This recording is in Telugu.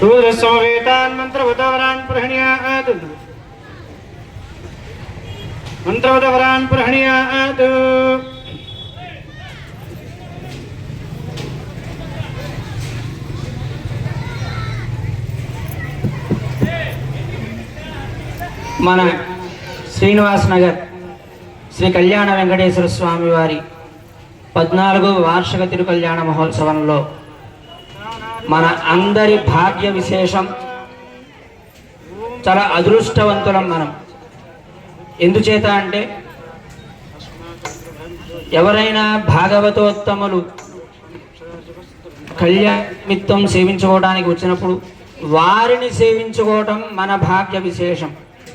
शूद्रसमवेतान् मंत्रवतवरान् प्रहणीयात् मंत्रवतवरान् प्रहणीयात् మన శ్రీనివాస్ నగర్ శ్రీ కళ్యాణ వెంకటేశ్వర స్వామి వారి 14వ వార్షిక తిరుకల్యాణ మహోత్సవంలో మన అందరి భాగ్య విశేషం. చాలా అదృష్టవంతులం మనం. ఎందుచేత అంటే ఎవరైనా భాగవతోత్తములు కళ్యాణమిత్తం సేవించుకోవడానికి వచ్చినప్పుడు వారిని సేవించుకోవటం మన భాగ్య విశేషం.